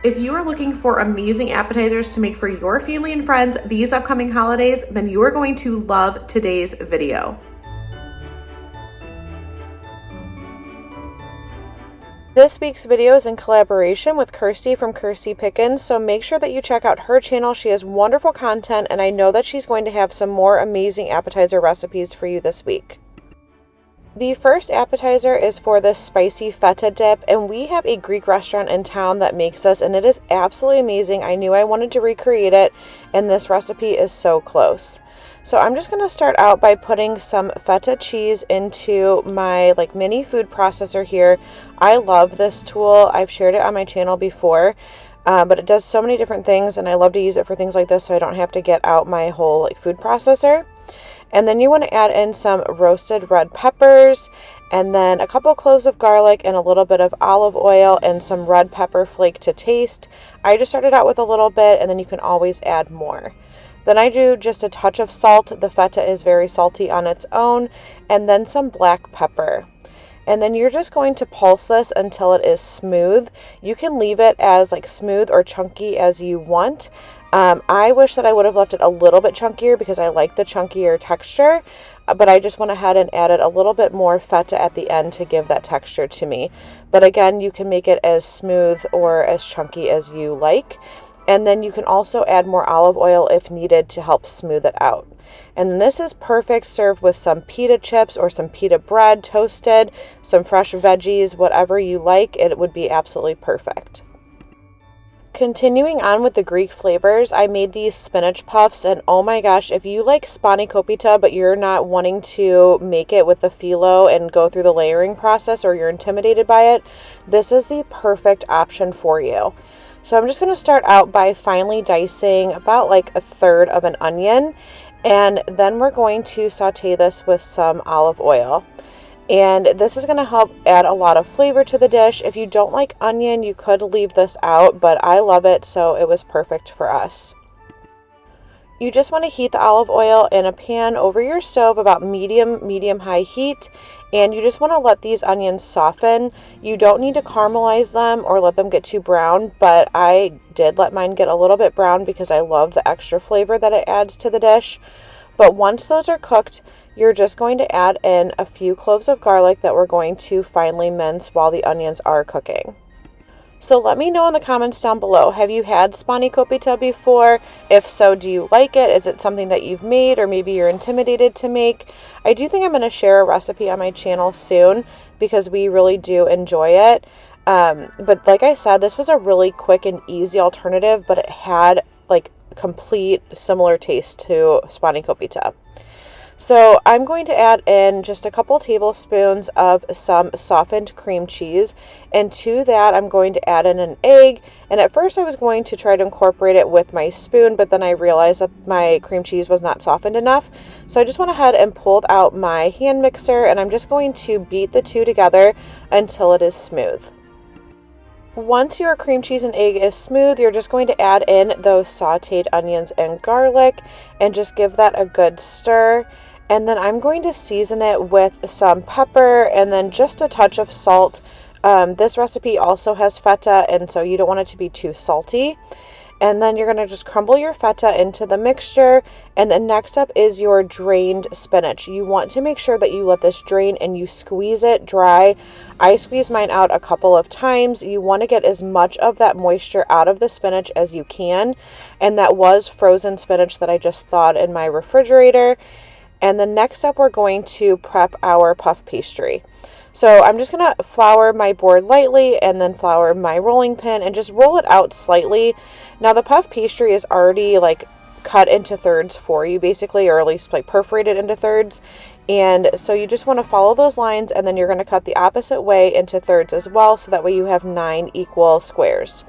If you are looking for amazing appetizers to make for your family and friends these upcoming holidays, then you are going to love today's video. This week's video is in collaboration with Kirsty from Kirsty Pickens, so make sure that you check out her channel. She has wonderful content, and I know that she's going to have some more amazing appetizer recipes for you this week. The first appetizer is for this spicy Feta Dip, and we have a Greek restaurant in town that makes this, and it is absolutely amazing. I knew I wanted to recreate it, and this recipe is so close. So I'm just going to start out by putting some feta cheese into my mini food processor here. I love this tool. I've shared it on my channel before, but it does so many different things, and I love to use it for things like this so I don't have to get out my whole food processor. And then you want to add in some roasted red peppers, and then a couple cloves of garlic and a little bit of olive oil and some red pepper flake to taste. I just started out with a little bit, and then you can always add more. Then I do just a touch of salt. The feta is very salty on its own, and then some black pepper. And then you're just going to pulse this until it is smooth. You can leave it as smooth or chunky as you want. I wish that I would have left it a little bit chunkier because I like the chunkier texture, but I just went ahead and added a little bit more feta at the end to give that texture to me. But again, you can make it as smooth or as chunky as you like. And then you can also add more olive oil if needed to help smooth it out. And then this is perfect served with some pita chips or some pita bread toasted, some fresh veggies, whatever you like. It would be absolutely perfect. Continuing on with the Greek flavors, I made these spinach puffs, and oh my gosh, if you like spanakopita but you're not wanting to make it with the phyllo and go through the layering process, or you're intimidated by it, this is the perfect option for you. So I'm just going to start out by finely dicing about a third of an onion, and then we're going to saute this with some olive oil. And this is going to help add a lot of flavor to the dish. If you don't like onion, you could leave this out, but I love it, so it was perfect for us. You just want to heat the olive oil in a pan over your stove about medium-high heat, and you just want to let these onions soften. You don't need to caramelize them or let them get too brown, but I did let mine get a little bit brown because I love the extra flavor that it adds to the dish. But once those are cooked, you're just going to add in a few cloves of garlic that we're going to finely mince while the onions are cooking. So let me know in the comments down below, have you had spanakopita before? If so, do you like it? Is it something that you've made or maybe you're intimidated to make? I do think I'm going to share a recipe on my channel soon because we really do enjoy it. But like I said, this was a really quick and easy alternative, but it had complete similar taste to spanakopita. So I'm going to add in just a couple tablespoons of some softened cream cheese, and to that I'm going to add in an egg. And at first I was going to try to incorporate it with my spoon, but then I realized that my cream cheese was not softened enough. So I just went ahead and pulled out my hand mixer, and I'm just going to beat the two together until it is smooth. Once your cream cheese and egg is smooth, you're just going to add in those sauteed onions and garlic and just give that a good stir. And then I'm going to season it with some pepper and then just a touch of salt. This recipe also has feta, and so you don't want it to be too salty. And then you're going to just crumble your feta into the mixture. And then next up is your drained spinach. You want to make sure that you let this drain and you squeeze it dry. I squeeze mine out a couple of times. You want to get as much of that moisture out of the spinach as you can. And that was frozen spinach that I just thawed in my refrigerator. And then next up, we're going to prep our puff pastry. So I'm just going to flour my board lightly and then flour my rolling pin and just roll it out slightly. Now the puff pastry is already cut into thirds for you basically, or at least perforated into thirds. And so you just want to follow those lines, and then you're going to cut the opposite way into thirds as well, so that way you have 9 equal squares.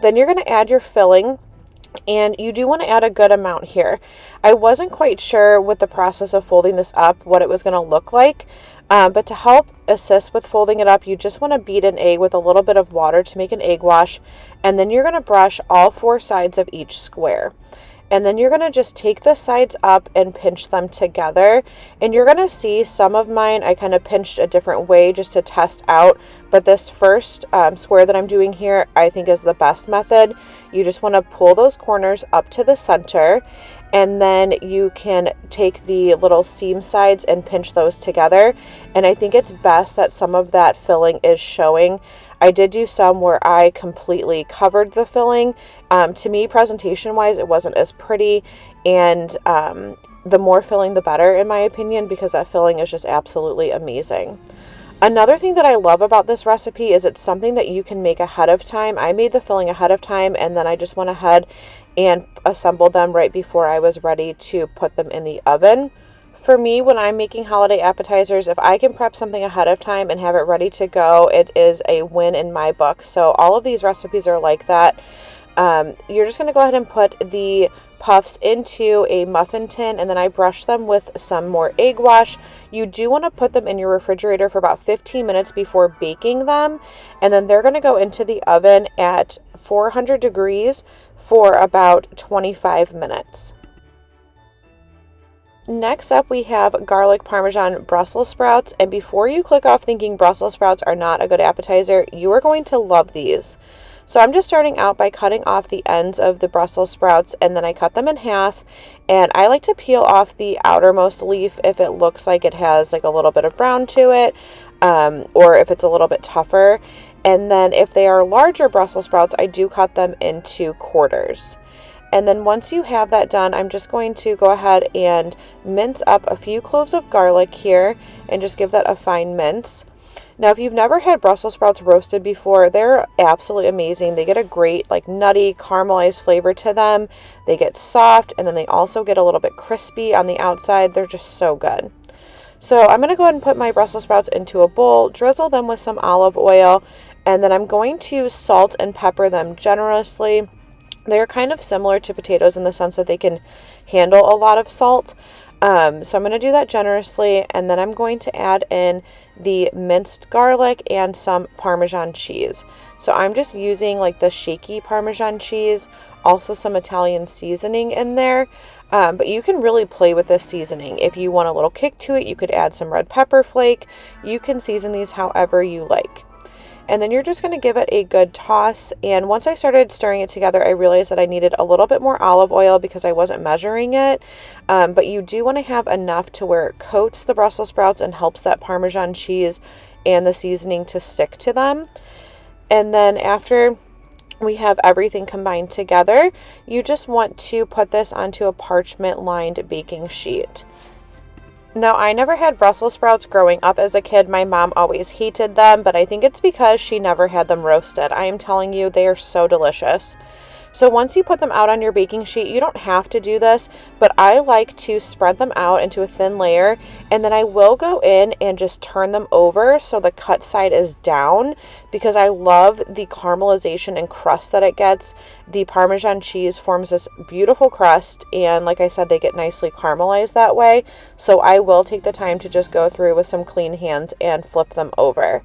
Then you're going to add your filling. And you do want to add a good amount here. I wasn't quite sure with the process of folding this up what it was going to look like, but to help assist with folding it up, you just want to beat an egg with a little bit of water to make an egg wash, and then you're going to brush all 4 sides of each square. And then you're going to just take the sides up and pinch them together. And you're going to see some of mine, I kind of pinched a different way just to test out. But this first square that I'm doing here, I think is the best method. You just want to pull those corners up to the center. And then you can take the little seam sides and pinch those together. And I think it's best that some of that filling is showing. I did do some where I completely covered the filling. To me, presentation-wise, it wasn't as pretty, and the more filling, the better, in my opinion, because that filling is just absolutely amazing. Another thing that I love about this recipe is it's something that you can make ahead of time. I made the filling ahead of time, and then I just went ahead and assembled them right before I was ready to put them in the oven. For me, when I'm making holiday appetizers, if I can prep something ahead of time and have it ready to go, it is a win in my book. So all of these recipes are like that. You're just going to go ahead and put the puffs into a muffin tin, and then I brush them with some more egg wash. You do want to put them in your refrigerator for about 15 minutes before baking them, and then they're going to go into the oven at 400 degrees for about 25 minutes. Next up, we have garlic parmesan Brussels sprouts, and before you click off thinking Brussels sprouts are not a good appetizer, you are going to love these. So I'm just starting out by cutting off the ends of the Brussels sprouts, and then I cut them in half, and I like to peel off the outermost leaf if it looks like it has like a little bit of brown to it, or if it's a little bit tougher. And then if they are larger Brussels sprouts, I do cut them into quarters. And then once you have that done, I'm just going to go ahead and mince up a few cloves of garlic here and just give that a fine mince. Now, if you've never had Brussels sprouts roasted before, they're absolutely amazing. They get a great like nutty caramelized flavor to them. They get soft, and then they also get a little bit crispy on the outside. They're just so good. So I'm going to go ahead and put my Brussels sprouts into a bowl, drizzle them with some olive oil, and then I'm going to salt and pepper them generously. They're kind of similar to potatoes in the sense that they can handle a lot of salt. So I'm going to do that generously, and then I'm going to add in the minced garlic and some Parmesan cheese. So I'm just using like the shaky Parmesan cheese, also some Italian seasoning in there. But you can really play with this seasoning. If you want a little kick to it, you could add some red pepper flake. You can season these however you like. And then you're just going to give it a good toss. And once I started stirring it together, I realized that I needed a little bit more olive oil because I wasn't measuring it. But you do want to have enough to where it coats the Brussels sprouts and helps that Parmesan cheese and the seasoning to stick to them. And then after we have everything combined together, you just want to put this onto a parchment lined baking sheet. Now, I never had Brussels sprouts growing up as a kid. My mom always hated them, but I think it's because she never had them roasted. I am telling you, they are so delicious. So once you put them out on your baking sheet, you don't have to do this, but I like to spread them out into a thin layer, and then I will go in and just turn them over so the cut side is down, because I love the caramelization and crust that it gets. The Parmesan cheese forms this beautiful crust, and like I said, they get nicely caramelized that way. So I will take the time to just go through with some clean hands and flip them over.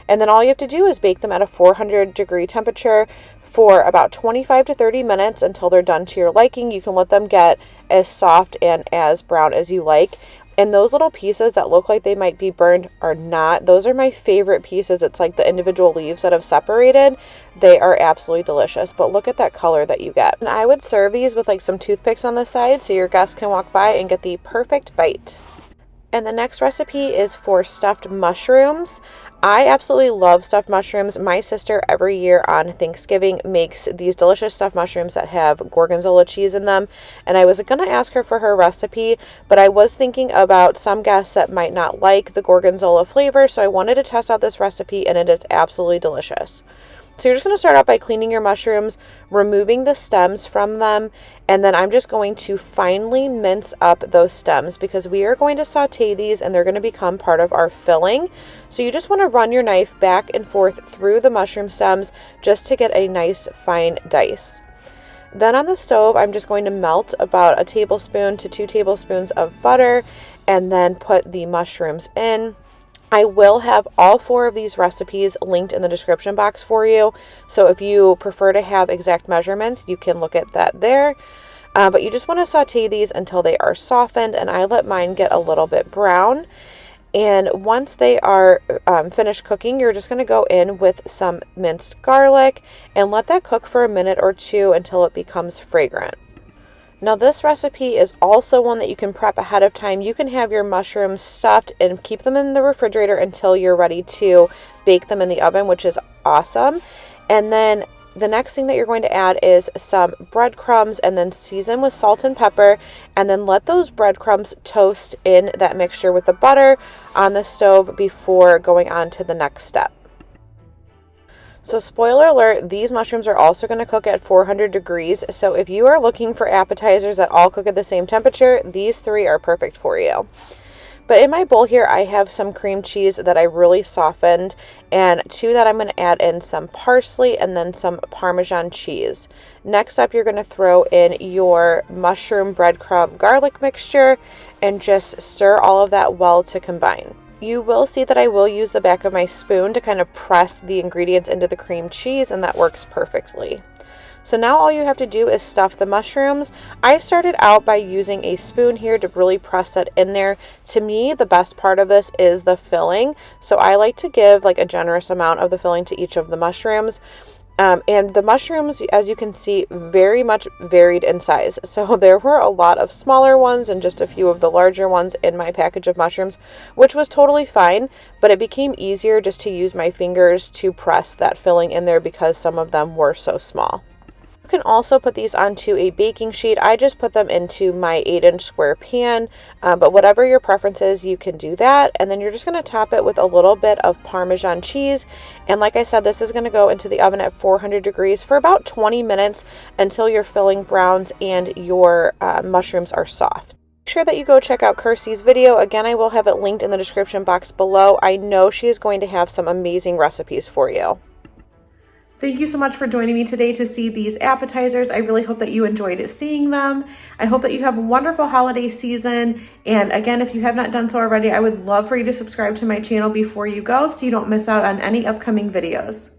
And then all you have to do is bake them at a 400 degree temperature for about 25 to 30 minutes until they're done to your liking. You can let them get as soft and as brown as you like. And those little pieces that look like they might be burned are not. Those are my favorite pieces. It's like the individual leaves that have separated. They are absolutely delicious. But look at that color that you get. And I would serve these with like some toothpicks on the side so your guests can walk by and get the perfect bite. And the next recipe is for stuffed mushrooms. I absolutely love stuffed mushrooms. My sister every year on Thanksgiving makes these delicious stuffed mushrooms that have gorgonzola cheese in them. And I was going to ask her for her recipe, but I was thinking about some guests that might not like the gorgonzola flavor. So I wanted to test out this recipe, and it is absolutely delicious. So you're just going to start out by cleaning your mushrooms, removing the stems from them, and then I'm just going to finely mince up those stems because we are going to saute these and they're going to become part of our filling. So you just want to run your knife back and forth through the mushroom stems just to get a nice fine dice. Then on the stove, I'm just going to melt about a tablespoon to 2 tablespoons of butter and then put the mushrooms in. I will have all 4 of these recipes linked in the description box for you. So if you prefer to have exact measurements, you can look at that there. But you just want to saute these until they are softened, and I let mine get a little bit brown. And once they are finished cooking, you're just going to go in with some minced garlic and let that cook for a minute or two until it becomes fragrant. Now this recipe is also one that you can prep ahead of time. You can have your mushrooms stuffed and keep them in the refrigerator until you're ready to bake them in the oven, which is awesome. And then the next thing that you're going to add is some breadcrumbs, and then season with salt and pepper, and then let those breadcrumbs toast in that mixture with the butter on the stove before going on to the next step. So spoiler alert, these mushrooms are also going to cook at 400 degrees. So if you are looking for appetizers that all cook at the same temperature, these 3 are perfect for you. But in my bowl here, I have some cream cheese that I really softened, and to that I'm going to add in some parsley and then some Parmesan cheese. Next up, you're going to throw in your mushroom breadcrumb garlic mixture and just stir all of that well to combine. You will see that I will use the back of my spoon to kind of press the ingredients into the cream cheese, and that works perfectly. So now all you have to do is stuff the mushrooms. I started out by using a spoon here to really press that in there. To me, the best part of this is the filling. So I like to give like a generous amount of the filling to each of the mushrooms. And the mushrooms, as you can see, very much varied in size. So there were a lot of smaller ones and just a few of the larger ones in my package of mushrooms, which was totally fine, but it became easier just to use my fingers to press that filling in there because some of them were so small. You can also put these onto a baking sheet. I just put them into my 8-inch square pan, but whatever your preference is, you can do that. And then you're just going to top it with a little bit of Parmesan cheese. And like I said, this is going to go into the oven at 400 degrees for about 20 minutes until your filling browns and your mushrooms are soft. Make sure that you go check out Kirsty's video. Again, I will have it linked in the description box below. I know she is going to have some amazing recipes for you. Thank you so much for joining me today to see these appetizers. I really hope that you enjoyed seeing them. I hope that you have a wonderful holiday season. And again, if you have not done so already, I would love for you to subscribe to my channel before you go so you don't miss out on any upcoming videos.